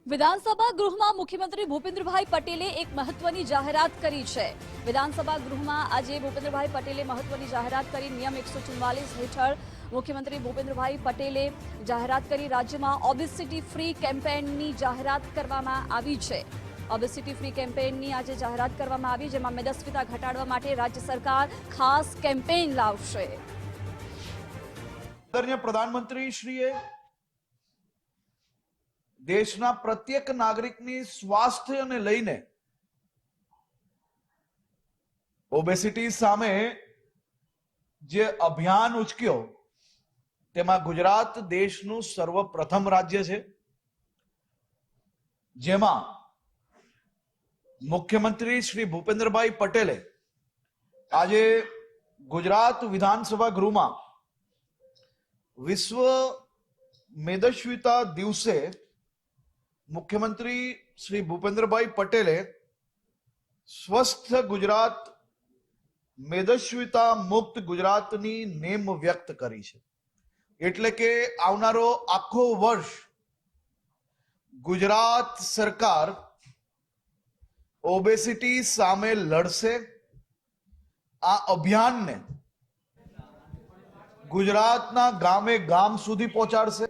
વિધાનસભા ગૃહમાં મુખ્યમંત્રી ભૂપેન્દ્રભાઈ પટેલે એક મહત્વની જાહેરાત કરી છે। વિધાનસભા ગૃહમાં આજે ભૂપેન્દ્રભાઈ પટેલે મહત્વની જાહેરાત કરી। નિયમ 144 હેઠળ મુખ્યમંત્રી ભૂપેન્દ્રભાઈ પટેલે જાહેરાત કરી। રાજ્યમાં ઓબેસિટી ફ્રી કેમ્પેઇનની જાહેરાત કરવામાં આવી છે। ઓબેસિટી ફ્રી કેમ્પેઇનની આજે જાહેરાત કરવામાં આવી, જેમાં મેદસ્વીતા ઘટાડવા માટે રાજ્ય સરકાર ખાસ કેમ્પેઇન લાવશે। આદરણીય પ્રધાનમંત્રી શ્રીએ દેશના પ્રત્યેક નાગરિકની સ્વાસ્થ્યને લઈને ઓબેસિટી સામે જે અભિયાન ઉચક્યો તેમાં ગુજરાત દેશનું સર્વપ્રથમ રાજ્ય છે, જેમાં મુખ્યમંત્રી શ્રી ભૂપેન્દ્રભાઈ પટેલે આજે ગુજરાત વિધાનસભા ગૃહમાં વિશ્વ મેદસ્વીતા દિવસે મુખ્યમંત્રી શ્રી ભૂપેન્દ્રભાઈ પટેલે સ્વસ્થ ગુજરાત, મેદસ્વીતા મુક્ત ગુજરાતની નેમ વ્યક્ત કરી છે। એટલે કે આવનારો આખો વર્ષ ગુજરાત સરકાર ઓબેસિટી સામે લડશે। આ અભિયાનને ગુજરાતના ગામે ગામ સુધી પહોંચાડશે।